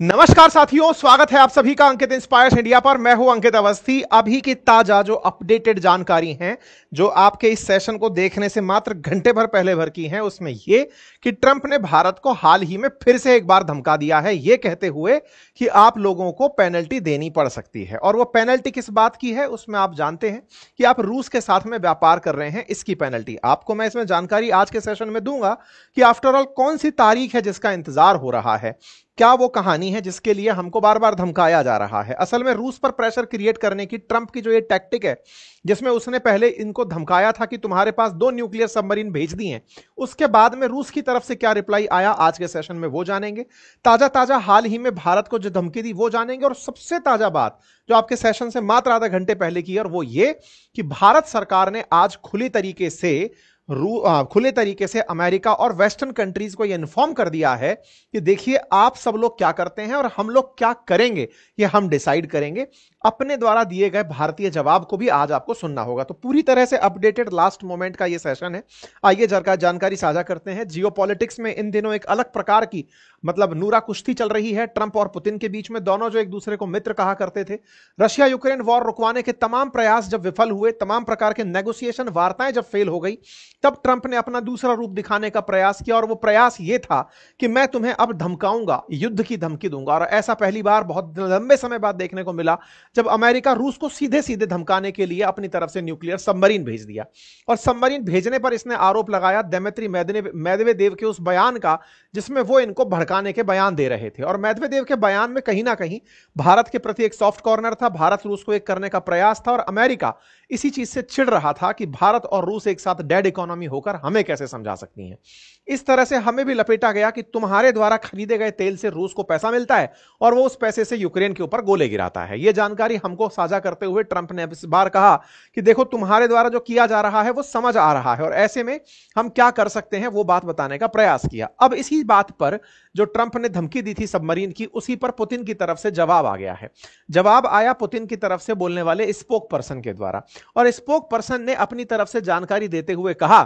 नमस्कार साथियों, स्वागत है आप सभी का अंकित इंस्पायर्स इंडिया पर। मैं हूं अंकित अवस्थी। अभी की ताजा जो अपडेटेड जानकारी है जो आपके इस सेशन को देखने से मात्र घंटे भर पहले भर की है, उसमें यह कि ट्रंप ने भारत को हाल ही में फिर से एक बार धमका दिया है, यह कहते हुए कि आप लोगों को पेनल्टी देनी पड़ सकती है। और वो पेनल्टी किस बात की है उसमें आप जानते हैं कि आप रूस के साथ में व्यापार कर रहे हैं, इसकी पेनल्टी आपको मैं इसमें जानकारी आज के सेशन में दूंगा कि आफ्टर ऑल कौन सी तारीख है जिसका इंतजार हो रहा है, क्या वो कहानी है जिसके लिए हमको बार बार धमकाया जा रहा है। असल में रूस पर प्रेशर क्रिएट करने की ट्रंप की जो ये टैक्टिक है, जिसमें उसने पहले इनको धमकाया था कि तुम्हारे पास 2 न्यूक्लियर सबमरीन भेज दी हैं, उसके बाद में रूस की तरफ से क्या रिप्लाई आया आज के सेशन में वो जानेंगे। ताजा ताजा हाल ही में भारत को जो धमकी दी वो जानेंगे। और सबसे ताजा बात जो आपके सेशन से मात्र आधा घंटे पहले की है, और वो ये कि भारत सरकार ने आज खुले तरीके से अमेरिका और वेस्टर्न कंट्रीज को यह इन्फॉर्म कर दिया है कि देखिए आप सब लोग क्या करते हैं और हम लोग क्या करेंगे ये हम डिसाइड करेंगे। अपने द्वारा दिए गए भारतीय जवाब को भी आज आपको सुनना होगा। तो पूरी तरह से अपडेटेड लास्ट मोमेंट का ये सेशन है। आइए जरा जानकारी साझा करते हैं। जियोपॉलिटिक्स में इन दिनों एक अलग प्रकार की नूरा कुश्ती चल रही है ट्रंप और पुतिन के बीच में। दोनों जो एक दूसरे को मित्र कहा करते थे। रशिया यूक्रेन वॉर रुकवाने के तमाम प्रयास जब विफल हुए, तमाम प्रकार के नेगोशिएशन वार्ताएं जब फेल हो गई, तब ट्रंप ने अपना दूसरा रूप दिखाने का प्रयास किया। और वो प्रयास ये था कि मैं तुम्हें अब धमकाऊंगा, युद्ध की धमकी दूंगा। और ऐसा पहली बार बहुत लंबे समय बाद देखने को मिला जब अमेरिका रूस को सीधे सीधे धमकाने के लिए अपनी तरफ से न्यूक्लियर सबमरीन भेज दिया। और सबमरीन भेजने पर इसने आरोप लगाया दिमित्री मेदवेदेव के उस बयान का जिसमें वो इनको भड़काने के बयान दे रहे थे। और मेदवेदेव के बयान में कहीं ना कहीं भारत के प्रति एक सॉफ्ट कॉर्नर था। भारत रूस को एक करने का प्रयास था और अमेरिका इसी चीज से चिढ़ रहा था कि भारत और रूस एक साथ डेड इकोनॉमी होकर हमें कैसे समझा सकती हैं। इस तरह से हमें भी लपेटा गया कि तुम्हारे द्वारा खरीदे गए तेल से रूस को पैसा मिलता है और वो उस पैसे से यूक्रेन के ऊपर गोले गिराता है। यह जानकारी हमको साझा करते हुए ट्रंप ने इस बार कहा कि देखो तुम्हारे द्वारा जो किया जा रहा है वो समझ आ रहा है और ऐसे में हम क्या कर सकते हैं वो बात बताने का प्रयास किया। अब इसी बात पर जो ट्रंप ने धमकी दी थी सबमरीन की, उसी पर पुतिन की तरफ से जवाब आ गया है। जवाब आया पुतिन की तरफ से बोलने वाले स्पोक पर्सन के द्वारा। और स्पोक पर्सन ने अपनी तरफ से जानकारी देते हुए कहा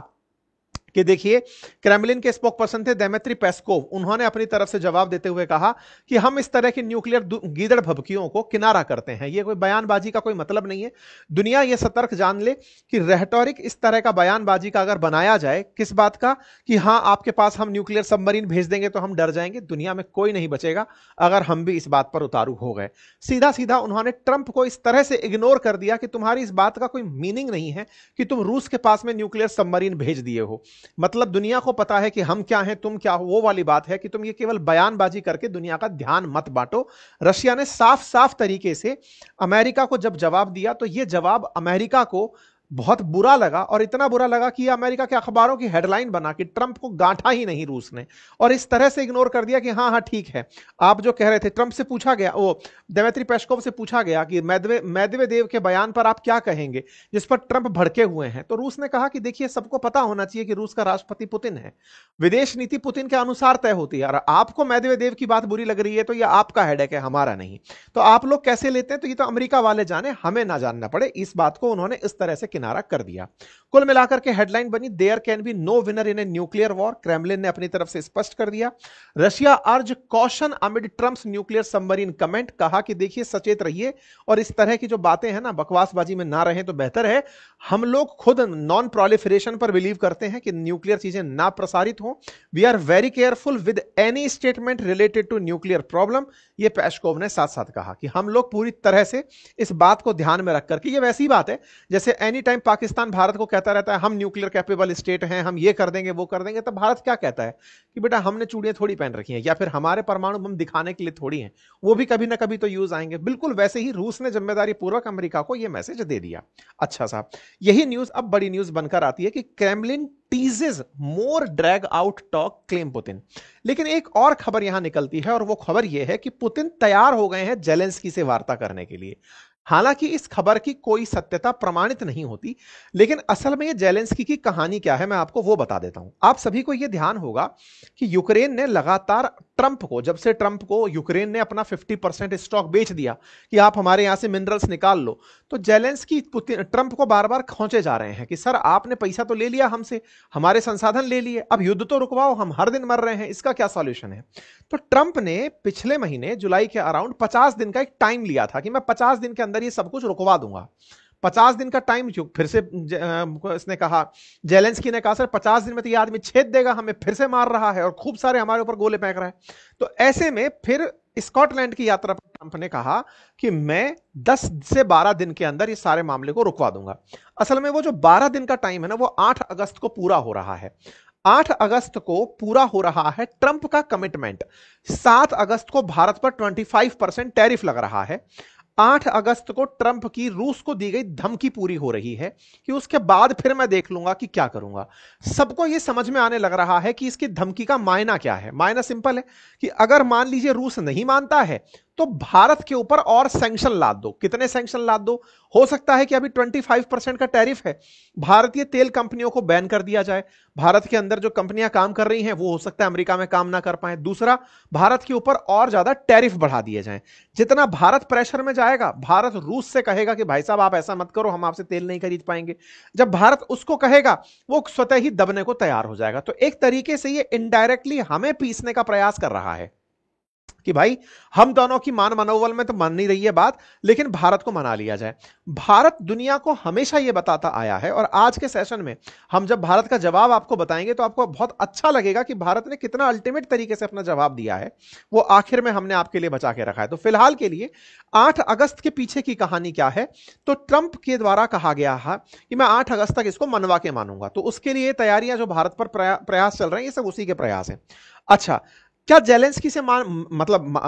कि देखिए, क्रेमलिन के स्पोक पर्सन थे दिमित्री पेस्कोव। उन्होंने अपनी तरफ से जवाब देते हुए कहा कि हम इस तरह की न्यूक्लियर गीदड़ भभकियों को किनारा करते हैं। यह कोई बयानबाजी का कोई मतलब नहीं है। दुनिया यह सतर्क जान ले कि रेटोरिक इस तरह का बयानबाजी का अगर बनाया जाए, किस बात का कि हां आपके पास हम न्यूक्लियर सबमरीन भेज देंगे तो हम डर जाएंगे, दुनिया में कोई नहीं बचेगा अगर हम भी इस बात पर उतारू हो गए। सीधा सीधा उन्होंने ट्रंप को इस तरह से इग्नोर कर दिया कि तुम्हारी इस बात का कोई मीनिंग नहीं है कि तुम रूस के पास में न्यूक्लियर सबमरीन भेज दिए हो। मतलब दुनिया को पता है कि हम क्या हैं, तुम क्या हो। वो वाली बात है कि तुम ये केवल बयानबाजी करके दुनिया का ध्यान मत बांटो। रशिया ने साफ साफ तरीके से अमेरिका को जब जवाब दिया तो ये जवाब अमेरिका को बहुत बुरा लगा। और इतना बुरा लगा कि अमेरिका के अखबारों की हेडलाइन बना कि ट्रंप को गांठा ही नहीं रूस ने, और इस तरह से इग्नोर कर दिया कि हाँ हाँ ठीक है आप जो कह रहे थे। ट्रंप से पूछा गया, वो दिमित्री पेस्कोव से पूछा गया कि मेदवेदेव के बयान पर आप क्या कहेंगे जिस पर ट्रंप भड़के हुए हैं। तो रूस ने कहा कि देखिए सबको पता होना चाहिए कि रूस का राष्ट्रपति पुतिन है, विदेश नीति पुतिन के अनुसार तय होती है। और आपको मेदवेदेव की बात बुरी लग रही है तो यह आपका हेडेक है, हमारा नहीं। तो आप लोग कैसे लेते हैं तो ये तो अमेरिका वाले जाने, हमें ना जानना पड़े। इस बात को उन्होंने इस तरह से किनारा कर दिया। कुल मिलाकर के हेडलाइन बनी, there can be no winner in a nuclear war. Kremlin ने अपनी तरफ से स्पष्ट कर दिया। Russia urge caution amid Trump's nuclear submarine comment. कहा कि देखिए सचेत रहिए और इस तरह की जो बातें हैं ना, बकवासबाजी में ना रहें तो बेहतर है। हम लोग खुद नॉन प्रोलिफरेशन पर बिलीव करते हैं कि न्यूक्लियर चीजें ना प्रसारित हो। We are very careful with any statement related to nuclear problem. यह पेस्कोव ने साथ साथ कहा कि हम लोग पूरी तरह से इस बात को ध्यान में रखकर के, यह वैसी बात है जैसे एनी टाइम पाकिस्तान भारत को कहता रहता है हम न्यूक्लियर कैपेबल स्टेट हैं, हम ये कर देंगे वो कर देंगे, तो भारत क्या कहता है कि बेटा हमने चूड़ियां थोड़ी पहन रखी हैं, या फिर हमारे परमाणु बम दिखाने के लिए थोड़ी हैं, वो भी कभी ना कभी तो यूज आएंगे। बिल्कुल वैसे ही रूस ने जिम्मेदारी पूर्वक अमेरिका को यह मैसेज दे दिया। अच्छा साहब, यही न्यूज अब बड़ी न्यूज बनकर आती है कि Kremlin teases more drag out talk claim Putin. लेकिन एक और खबर यहां निकलती है और वो खबर यह है कि पुतिन तैयार हो गए हैं जेलेंस्की से वार्ता करने के लिए। हालांकि इस खबर की कोई सत्यता प्रमाणित नहीं होती, लेकिन असल में ये जेलेंस्की की कहानी क्या है मैं आपको वो बता देता हूं। आप सभी को यह ध्यान होगा कि यूक्रेन ने लगातार ट्रंप को, जब से ट्रंप को यूक्रेन ने अपना 50% स्टॉक बेच दिया कि आप हमारे यहां से मिनरल्स निकाल लो, तो जेलेंस्की ट्रंप को बार बार खौंचे जा रहे हैं कि सर आपने पैसा तो ले लिया हमसे, हमारे संसाधन ले लिए, अब युद्ध तो रुकवाओ, हम हर दिन मर रहे हैं, इसका क्या सॉल्यूशन है। तो ट्रंप ने पिछले महीने जुलाई के अराउंड 50 दिन का एक टाइम लिया था कि मैं 50 दिन के अंदर ये सब कुछ रुकवा दूंगा। 50 दिन का टाइम फिर से इसने कहा, जेलेंस्की ने कहा सर 50 दिन में तो ये आदमी छेद देगा, हमें फिर से मार रहा है और खूब सारे हमारे ऊपर गोले फेंक रहा है। तो ऐसे में फिर स्कॉटलैंड की यात्रा पर ट्रंप ने कहा कि मैं 10 से 12 दिन के अंदर ये सारे मामले को रुकवा दूंगा। असल में वो जो 12 दिन का टाइम है ना, वो 8 अगस्त को पूरा हो रहा है। 8 अगस्त को पूरा हो रहा है ट्रंप का कमिटमेंट। 7 अगस्त को भारत पर 25% टैरिफ लग रहा है। 8 अगस्त को ट्रंप की रूस को दी गई धमकी पूरी हो रही है कि उसके बाद फिर मैं देख लूंगा कि क्या करूंगा। सबको यह समझ में आने लग रहा है कि इसकी धमकी का मायना क्या है। मायना सिंपल है कि अगर मान लीजिए रूस नहीं मानता है तो भारत के ऊपर और सैंक्शन लाद दो। कितने सैंक्शन लाद दो? हो सकता है कि अभी 25% का टैरिफ है, भारतीय तेल कंपनियों को बैन कर दिया जाए। भारत के अंदर जो कंपनियां काम कर रही हैं वो हो सकता है अमेरिका में काम ना कर पाए। दूसरा, भारत के ऊपर और ज्यादा टैरिफ बढ़ा दिए जाएं। जितना भारत प्रेशर में जाएगा, भारत रूस से कहेगा कि भाई साहब आप ऐसा मत करो, हम आपसे तेल नहीं खरीद पाएंगे। जब भारत उसको कहेगा, वो स्वतः ही दबने को तैयार हो जाएगा। तो एक तरीके से ये इनडायरेक्टली हमें पीसने का प्रयास कर रहा है कि भाई हम दोनों की मान मनोबल में तो मन नहीं रही है बात, लेकिन भारत को मना लिया जाए। भारत दुनिया को हमेशा यह बताता आया है, और आज के सेशन में हम जब भारत का जवाब आपको बताएंगे तो आपको बहुत अच्छा लगेगा कि भारत ने कितना अल्टीमेट तरीके से अपना जवाब दिया है, वो आखिर में हमने आपके लिए बचा के रखा है। तो फिलहाल के लिए 8 अगस्त के पीछे की कहानी क्या है, तो ट्रंप के द्वारा कहा गया है कि मैं 8 अगस्त तक इसको मनवा के मानूंगा। तो उसके लिए तैयारियां जो भारत पर प्रयास चल रहे हैं, ये सब उसी के प्रयास हैं। अच्छा, क्या जेलेंस्की से मतलब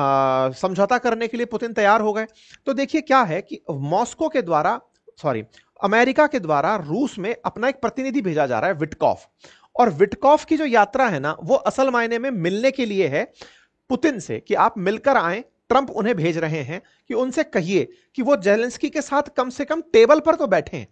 समझौता करने के लिए पुतिन तैयार हो गए? तो देखिए क्या है कि मॉस्को के द्वारा, सॉरी, अमेरिका के द्वारा रूस में अपना एक प्रतिनिधि भेजा जा रहा है, विटकॉफ। और विटकॉफ की जो यात्रा है ना, वो असल मायने में मिलने के लिए है पुतिन से, कि आप मिलकर आए। ट्रंप उन्हें भेज रहे हैं कि उनसे कहिए कि वो जेलेंस्की के साथ कम से कम टेबल पर तो बैठें।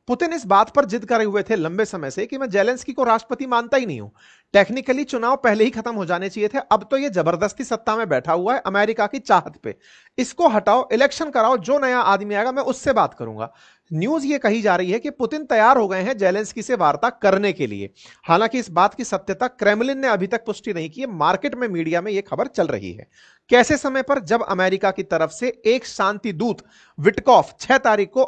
पुतिन इस बात पर जिद करे हुए थे लंबे समय से कि मैं जेलेंस्की को राष्ट्रपति मानता ही नहीं हूं। टेक्निकली चुनाव पहले ही खत्म हो जाने चाहिए थे, अब तो ये जबरदस्ती सत्ता में बैठा हुआ है अमेरिका की चाहत पे। इसको हटाओ, इलेक्शन कराओ, जो नया आदमी आएगा मैं उससे बात करूंगा। न्यूज ये कही जा रही है कि पुतिन तैयार हो गए हैं जेलेंस्की से वार्ता करने के लिए। हालांकि इस बात की सत्यता क्रेमलिन ने अभी तक पुष्टि नहीं की है, मार्केट में मीडिया में यह खबर चल रही है। कैसे समय पर? जब अमेरिका की तरफ से एक शांति दूत विटकॉफ 6 तारीख को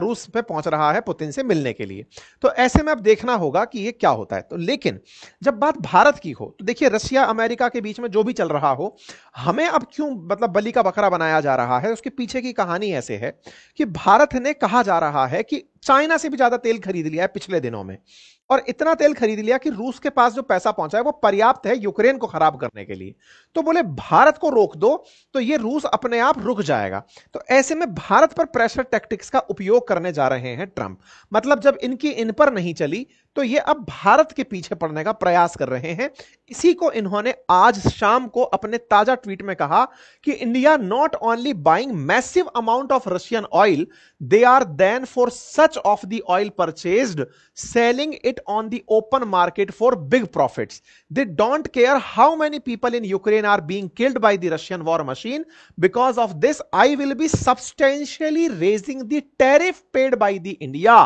रूस पे पहुंच रहा है पुतिन से मिलने के लिए। तो ऐसे में अब देखना होगा कि ये क्या होता है। तो लेकिन जब बात भारत की हो, तो देखिए रशिया अमेरिका के बीच में जो भी चल रहा हो, हमें अब क्यों मतलब बलि का बकरा बनाया जा रहा है, उसके पीछे की कहानी ऐसे है कि भारत ने, कहा जा रहा है कि चाइना से भी ज्यादा तेल खरीद लिया है पिछले दिनों में, और इतना तेल खरीद लिया कि रूस के पास जो पैसा पहुंचा है वो पर्याप्त है यूक्रेन को खराब करने के लिए। तो बोले भारत को रोक दो तो ये रूस अपने आप रुक जाएगा। तो ऐसे में भारत पर प्रेशर टैक्टिक्स का उपयोग करने जा रहे हैं ट्रंप। मतलब जब इनकी इन पर नहीं चली तो ये अब भारत के पीछे पड़ने का प्रयास कर रहे हैं। इसी को इन्होंने आज शाम को अपने ताजा ट्वीट में कहा कि India not only buying massive amount of Russian oil, they are then for such of the oil purchased selling it on the open market for big profits. They don't care how many people in Ukraine are being killed by the Russian war machine. Because of this, I will be substantially raising the tariff paid by the India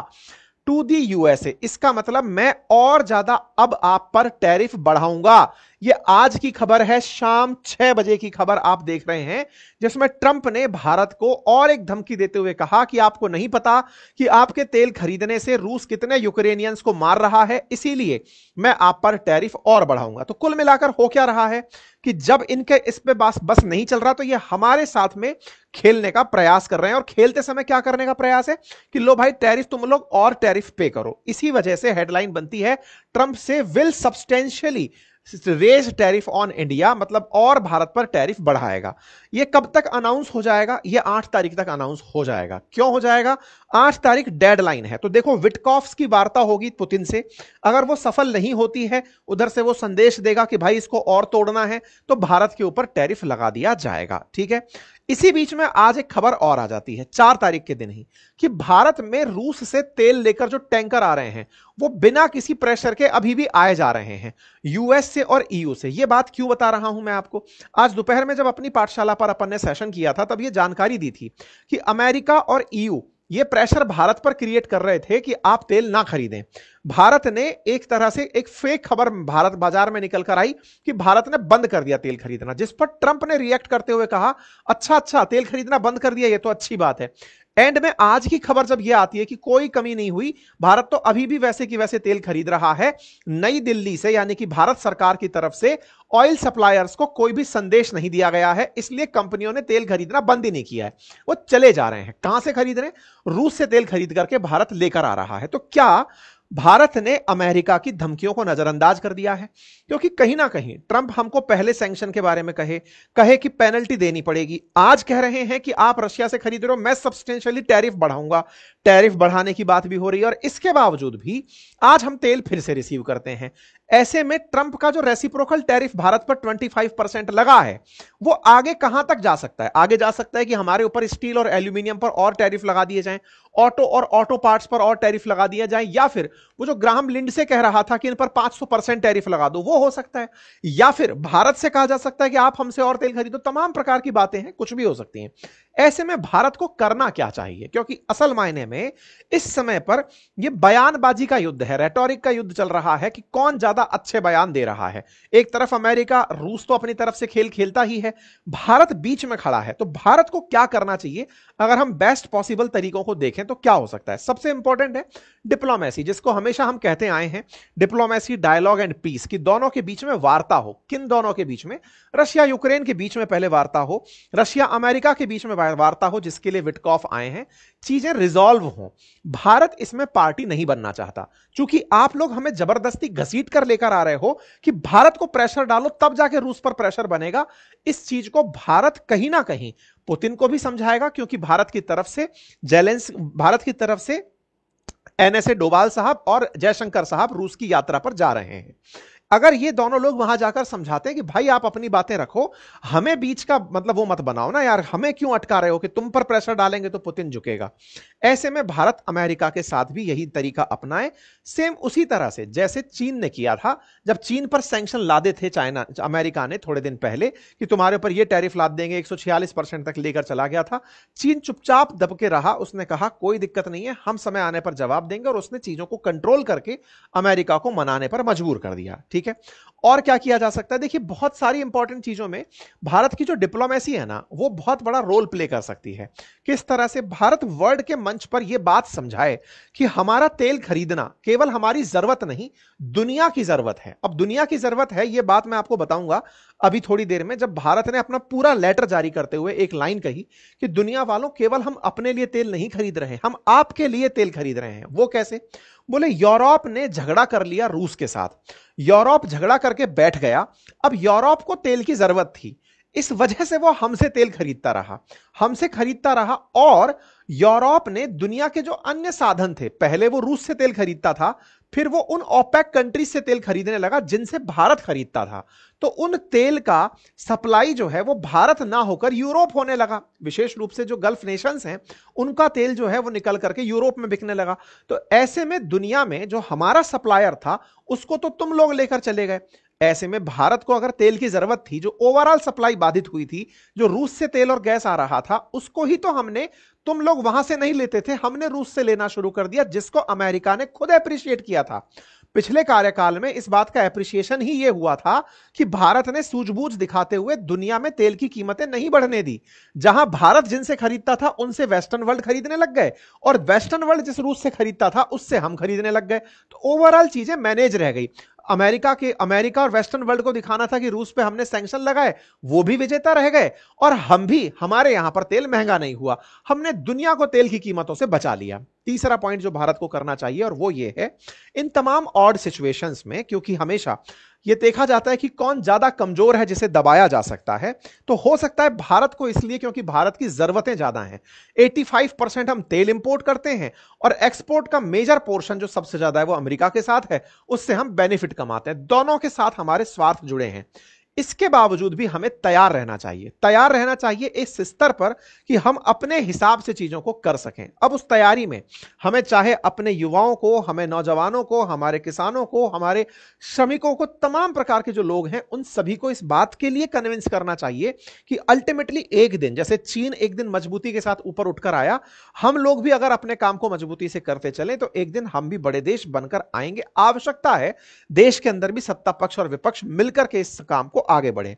to the USA. इसका मतलब मैं और ज्यादा अब आप पर tariff बढ़ाऊंगा। ये आज की खबर है, शाम 6 बजे की खबर आप देख रहे हैं, जिसमें ट्रंप ने भारत को और एक धमकी देते हुए कहा कि आपको नहीं पता कि आपके तेल खरीदने से रूस कितने यूक्रेनियंस को मार रहा है, इसीलिए मैं आप पर टैरिफ और बढ़ाऊंगा। तो कुल मिलाकर हो क्या रहा है कि जब इनके इस पे बस नहीं चल रहा तो ये हमारे साथ में खेलने का प्रयास कर रहे हैं। और खेलते समय क्या करने का प्रयास है कि लो भाई टैरिफ तुम लोग और टैरिफ पे करो। इसी वजह से हेडलाइन बनती है, ट्रंप से will substantially raise tariff on India, मतलब और भारत पर टैरिफ बढ़ाएगा। यह कब तक अनाउंस हो जाएगा? यह 8 तारीख तक अनाउंस हो जाएगा। क्यों हो जाएगा? 8 तारीख डेडलाइन है। तो देखो विटकॉफ्स की वार्ता होगी पुतिन से, अगर वो सफल नहीं होती है, उधर से वो संदेश देगा कि भाई इसको और तोड़ना है, तो भारत के ऊपर टैरिफ लगा दिया जाएगा। ठीक है, इसी बीच में आज एक खबर और आ जाती है 4 तारीख के दिन ही, कि भारत में रूस से तेल लेकर जो टैंकर आ रहे हैं वो बिना किसी प्रेशर के अभी भी आए जा रहे हैं, यूएस से और ईयू से। ये बात क्यों बता रहा हूं मैं आपको, आज दोपहर में जब अपनी पाठशाला पर अपन ने सेशन किया था तब ये जानकारी दी थी कि अमेरिका और ईयू ये प्रेशर भारत पर क्रिएट कर रहे थे कि आप तेल ना खरीदें। भारत ने एक तरह से एक फेक खबर भारत बाजार में निकल कर आई कि भारत ने बंद कर दिया तेल खरीदना, जिस पर ट्रंप ने रिएक्ट करते हुए कहा अच्छा अच्छा तेल खरीदना बंद कर दिया, ये तो अच्छी बात है। एंड में आज की खबर जब यह आती है कि कोई कमी नहीं हुई, भारत तो अभी भी वैसे की वैसे तेल खरीद रहा है। नई दिल्ली से यानी कि भारत सरकार की तरफ से ऑयल सप्लायर्स को कोई भी संदेश नहीं दिया गया है, इसलिए कंपनियों ने तेल खरीदना बंद ही नहीं किया है, वो चले जा रहे हैं। कहां से खरीद रहे हैं? रूस से तेल खरीद करके भारत लेकर आ रहा है। तो क्या भारत ने अमेरिका की धमकियों को नजरअंदाज कर दिया है? क्योंकि कहीं ना कहीं ट्रंप हमको पहले सैंक्शन के बारे में कहे कि पेनल्टी देनी पड़ेगी, आज कह रहे हैं कि आप रशिया से खरीद रहे हो, मैं सब्सटेंशियली टैरिफ बढ़ाऊंगा, टैरिफ बढ़ाने की बात भी हो रही है, और इसके बावजूद भी आज हम तेल फिर से रिसीव करते हैं। ऐसे में ट्रंप का जो रेसिप्रोकल टैरिफ भारत पर 25% लगा है वो आगे कहां तक जा सकता है? आगे जा सकता है कि हमारे ऊपर स्टील और एल्यूमिनियम पर और टैरिफ लगा दिए जाएं, ऑटो और ऑटो पार्ट्स पर और टैरिफ लगा दिया जाए, या फिर वो जो ग्राहम लिंडसे कह रहा था कि इन पर 500% टैरिफ लगा दो, वो हो सकता है, या फिर भारत से कहा जा सकता है कि आप हमसे और तेल खरीदो। तमाम प्रकार की बातें हैं, कुछ भी हो सकती हैं। ऐसे में भारत को करना क्या चाहिए? क्योंकि असल मायने में इस समय पर यह बयानबाजी का युद्ध है, रेटोरिक का युद्ध चल रहा है कि कौन ज्यादा अच्छे बयान दे रहा है। एक तरफ अमेरिका, रूस तो अपनी तरफ से खेल खेलता ही है, भारत बीच में खड़ा है। तो भारत को क्या करना चाहिए? अगर हम बेस्ट पॉसिबल तरीकों को देखें तो क्या हो सकता है? सबसे इंपॉर्टेंट है डिप्लोमेसी, जिसको हमेशा हम कहते आए हैं, डिप्लोमेसी, डायलॉग एंड पीस, की दोनों के बीच में वार्ता हो। किन दोनों के बीच में? रशिया यूक्रेन के बीच में पहले वार्ता हो, रशिया अमेरिका के बीच में वार्ता हो, जिसके लिए विटकॉफ आए हैं, चीजें रिजॉल्व हो। भारत इसमें पार्टी नहीं बनना चाहता, क्योंकि आप लोग हमें जबरदस्ती घसीट कर लेकर आ रहे हो कि भारत को प्रेशर डालो तब जाके रूस पर प्रेशर बनेगा। इस चीज को भारत कहीं ना कहीं पुतिन को भी समझाएगा, क्योंकि भारत की तरफ से एनएसए डोभाल साहब और जयशंकर साहब रूस की यात्रा पर जा रहे हैं। अगर ये दोनों लोग वहां जाकर समझाते हैं कि भाई आप अपनी बातें रखो, हमें बीच का मतलब वो मत बनाओ ना यार, हमें क्यों अटका रहे हो कि तुम पर प्रेशर डालेंगे तो पुतिन झुकेगा। ऐसे में भारत अमेरिका के साथ भी यही तरीका अपनाए, सेम उसी तरह से जैसे चीन ने किया था। जब चीन पर सैंक्शन लादे थे अमेरिका ने थोड़े दिन पहले कि तुम्हारे ऊपर ये टैरिफ लाद देंगे, 146% तक लेकर चला गया था। चीन चुपचाप दबके रहा, उसने कहा कोई दिक्कत नहीं है, हम समय आने पर जवाब देंगे, और उसने चीजों को कंट्रोल करके अमेरिका को मनाने पर मजबूर कर दिया। ठीक है, और क्या किया जा सकता है? देखिए, बहुत सारी इंपॉर्टेंट चीजों में भारत की जो डिप्लोमेसी है ना, वो बहुत बड़ा रोल प्ले कर सकती है। किस तरह से? भारत वर्ल्ड के मंच पर यह बात समझाए कि हमारा तेल खरीदना केवल हमारी जरूरत नहीं, दुनिया की जरूरत है। अब दुनिया की जरूरत है, यह बात मैं आपको बताऊंगा अभी थोड़ी देर में, जब भारत ने अपना पूरा लेटर जारी करते हुए एक लाइन कही कि दुनिया वालों, केवल हम अपने लिए तेल नहीं खरीद रहे, हम आपके लिए तेल खरीद रहे हैं। वो कैसे? बोले यूरोप ने झगड़ा कर लिया रूस के साथ, यूरोप झगड़ा करके बैठ गया, अब यूरोप को तेल की जरूरत थी, इस वजह से वो हमसे तेल खरीदता रहा, और यूरोप ने दुनिया के जो अन्य साधन थे, पहले वो रूस से तेल खरीदता था, फिर वो उन ओपेक कंट्रीज से तेल खरीदने लगा जिनसे भारत खरीदता था। तो उन तेल का सप्लाई जो है वो भारत ना होकर यूरोप होने लगा। विशेष रूप से जो गल्फ नेशंस हैं, उनका तेल जो है वो निकल करके यूरोप में बिकने लगा। तो ऐसे में दुनिया में जो हमारा सप्लायर था उसको तो तुम लोग लेकर चले गए। ऐसे में भारत को अगर तेल की जरूरत थी, जो ओवरऑल सप्लाई बाधित हुई थी, जो रूस से तेल और गैस आ रहा था, उसको ही तो हमने, तुम लोग वहां से नहीं लेते थे, हमने रूस से लेना शुरू कर दिया, जिसको अमेरिका ने खुद अप्रिशिएट किया था। पिछले कार्यकाल में इस बात का एप्रिसिएशन ही यह हुआ था कि भारत ने सूझबूझ दिखाते हुए दुनिया में तेल की कीमतें नहीं बढ़ने दी। जहां भारत जिनसे खरीदता था उनसे वेस्टर्न वर्ल्ड खरीदने लग गए, और वेस्टर्न वर्ल्ड जिस रूस से खरीदता था उससे हम खरीदने लग गए। तो ओवरऑल चीजें मैनेज रह गई। अमेरिका और वेस्टर्न वर्ल्ड को दिखाना था कि रूस पे हमने सैंक्शन लगाए, वो भी विजेता रह गए, और हम भी, हमारे यहां पर तेल महंगा नहीं हुआ, हमने दुनिया को तेल की कीमतों से बचा लिया। तीसरा पॉइंट जो भारत को करना चाहिए, और वो ये है, इन तमाम ऑड सिचुएशंस में, क्योंकि हमेशा यह देखा जाता है कि कौन ज्यादा कमजोर है जिसे दबाया जा सकता है, तो हो सकता है भारत को, इसलिए क्योंकि भारत की जरूरतें ज्यादा हैं। 85% हम तेल इंपोर्ट करते हैं, और एक्सपोर्ट का मेजर पोर्शन जो सबसे ज्यादा है वो अमेरिका के साथ है, उससे हम बेनिफिट कमाते हैं। दोनों के साथ हमारे स्वार्थ जुड़े हैं। इसके बावजूद भी हमें तैयार रहना चाहिए इस स्तर पर कि हम अपने हिसाब से चीजों को कर सकें। अब उस तैयारी में हमें चाहे अपने युवाओं को, हमें नौजवानों को, हमारे किसानों को, हमारे श्रमिकों को, तमाम प्रकार के जो लोग हैं उन सभी को इस बात के लिए कन्विंस करना चाहिए कि अल्टीमेटली एक दिन, जैसे चीन एक दिन मजबूती के साथ ऊपर उठकर आया, हम लोग भी अगर अपने काम को मजबूती से करते चलें तो एक दिन हम भी बड़े देश बनकर आएंगे। आवश्यकता है देश के अंदर भी सत्ता पक्ष और विपक्ष मिलकर के इस काम को आगे बढ़े।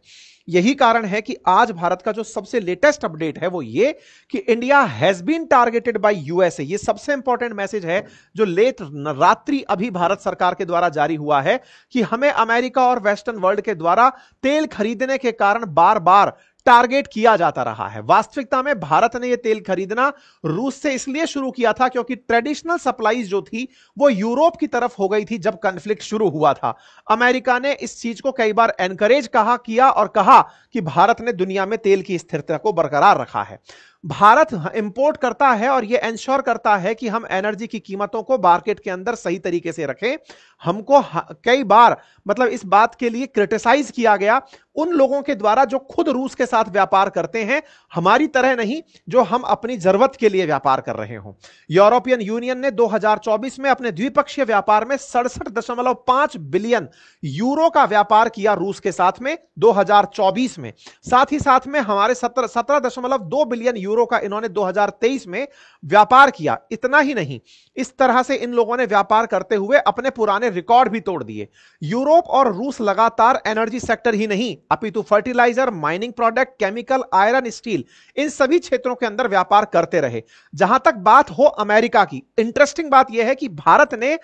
यही कारण है कि आज भारत का जो सबसे लेटेस्ट अपडेट है वो ये कि India has been targeted by USA. ये सबसे इंपॉर्टेंट मैसेज है जो लेट रात्रि अभी भारत सरकार के द्वारा जारी हुआ है कि हमें अमेरिका और वेस्टर्न वर्ल्ड के द्वारा तेल खरीदने के कारण बार बार टारगेट किया जाता रहा है। वास्तविकता में भारत ने यह तेल खरीदना रूस से इसलिए शुरू किया था क्योंकि ट्रेडिशनल सप्लाईज जो थी वो यूरोप की तरफ हो गई थी जब कॉन्फ्लिक्ट शुरू हुआ था। अमेरिका ने इस चीज को कई बार एनकरेज किया और कहा कि भारत ने दुनिया में तेल की स्थिरता को बरकरार रखा है। भारत इंपोर्ट करता है और यह इंश्योर करता है कि हम एनर्जी की कीमतों को मार्केट के अंदर सही तरीके से रखें। हमको कई बार मतलब इस बात के लिए क्रिटिसाइज किया गया उन लोगों के द्वारा जो खुद रूस के साथ व्यापार करते हैं, हमारी तरह नहीं जो हम अपनी जरूरत के लिए व्यापार कर रहे हों। यूरोपियन यूनियन ने 2024 में अपने द्विपक्षीय व्यापार में 67.5 बिलियन यूरो का व्यापार किया रूस के साथ में 2024 में। साथ ही साथ में हमारे 17.2 बिलियन यूरो का इन्होंने 2023 में व्यापार किया। इतना ही नहीं, इस तरह से इन लोगों ने व्यापार करते हुए अपने पुराने रिकॉर्ड भी तोड़ दिए। यूरोप और रूस लगातार एनर्जी सेक्टर ही नहीं अपितु fertiliser, mining product, chemical, iron, steel, इन सभी क्षेत्रों के अंदर व्यापार करते रहे। जहां तक बात हो अमेरिका की, इंटरेस्टिंग बात यह है कि भारत ने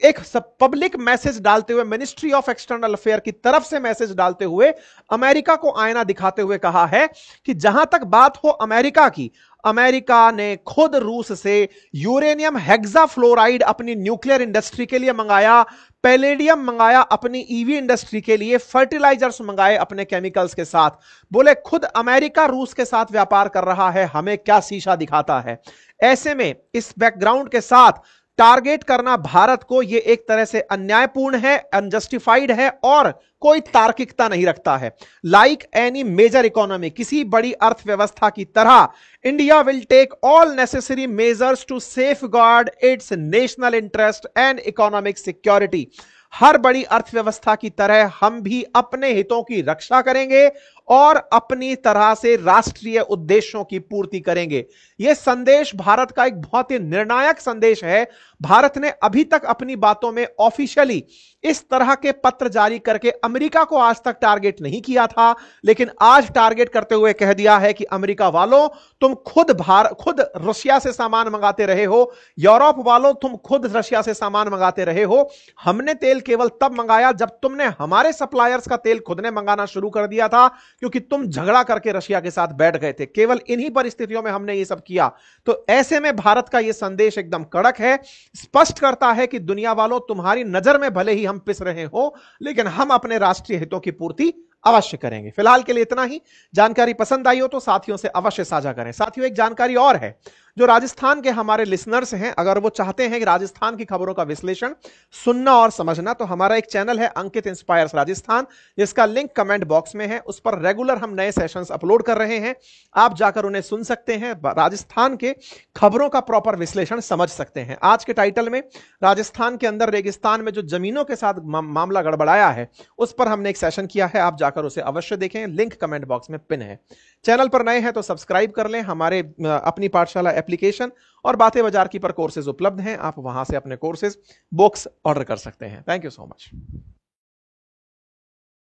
एक पब्लिक मैसेज डालते हुए, मिनिस्ट्री ऑफ एक्सटर्नल अफेयर की तरफ से मैसेज डालते हुए अमेरिका को आईना दिखाते हुए कहा है कि जहां तक बात हो अमेरिका की, अमेरिका ने खुद रूस से यूरेनियम हेक्साफ्लोराइड अपनी न्यूक्लियर इंडस्ट्री के लिए मंगाया, पैलेडियम मंगाया अपनी ईवी इंडस्ट्री के लिए, फर्टिलाइजर्स मंगाए अपने केमिकल्स के साथ। बोले खुद अमेरिका रूस के साथ व्यापार कर रहा है, हमें क्या शीशा दिखाता है। ऐसे में इस बैकग्राउंड के साथ टारगेट करना भारत को यह एक तरह से अन्यायपूर्ण है, अनजस्टिफाइड है और कोई तार्किकता नहीं रखता है। लाइक एनी मेजर इकोनॉमी, किसी बड़ी अर्थव्यवस्था की तरह India will take all necessary measures to safeguard its national interest and economic security. हर बड़ी अर्थव्यवस्था की तरह हम भी अपने हितों की रक्षा करेंगे और अपनी तरह से राष्ट्रीय उद्देश्यों की पूर्ति करेंगे। यह संदेश भारत का एक बहुत ही निर्णायक संदेश है। भारत ने अभी तक अपनी बातों में ऑफिशियली इस तरह के पत्र जारी करके अमेरिका को आज तक टारगेट नहीं किया था, लेकिन आज टारगेट करते हुए कह दिया है कि अमेरिका वालों तुम खुद रशिया से सामान मंगाते रहे हो, यूरोप वालों तुम खुद रशिया से सामान मंगाते रहे हो। हमने तेल केवल तब मंगाया जब तुमने हमारे सप्लायर्स का तेल खुद ने मंगाना शुरू कर दिया था, क्योंकि तुम झगड़ा करके रशिया के साथ बैठ गए थे। केवल इन्हीं परिस्थितियों में हमने ये सब किया। तो ऐसे में भारत का यह संदेश एकदम कड़क है, स्पष्ट करता है कि दुनिया वालों तुम्हारी नजर में भले ही हम पिस रहे हो, लेकिन हम अपने राष्ट्रीय हितों की पूर्ति अवश्य करेंगे। फिलहाल के लिए इतना ही। जानकारी पसंद आई हो तो साथियों से अवश्य साझा करें। साथियों, एक जानकारी और है, जो राजस्थान के हमारे लिसनर्स हैं, अगर वो चाहते हैं कि राजस्थान की खबरों का विश्लेषण सुनना और समझना, तो हमारा एक चैनल है अंकित इंस्पायर्स राजस्थान, जिसका लिंक कमेंट बॉक्स में है। उस पर रेगुलर हम नए सेशंस अपलोड कर रहे हैं, आप जाकर उन्हें सुन सकते हैं, राजस्थान के खबरों का प्रॉपर विश्लेषण समझ सकते हैं। आज के टाइटल में राजस्थान के अंदर रेगिस्तान में जो जमीनों के साथ मामला गड़बड़ाया है, उस पर हमने एक सेशन किया है, आप जाकर उसे अवश्य देखें, लिंक कमेंट बॉक्स में पिन है। चैनल पर नए हैं तो सब्सक्राइब कर लें। हमारे अपनी पाठशाला एप्लीकेशन और बातें बाजार की पर कोर्सेज उपलब्ध हैं, आप वहां से अपने कोर्सेज बुक्स ऑर्डर कर सकते हैं। Thank you so much.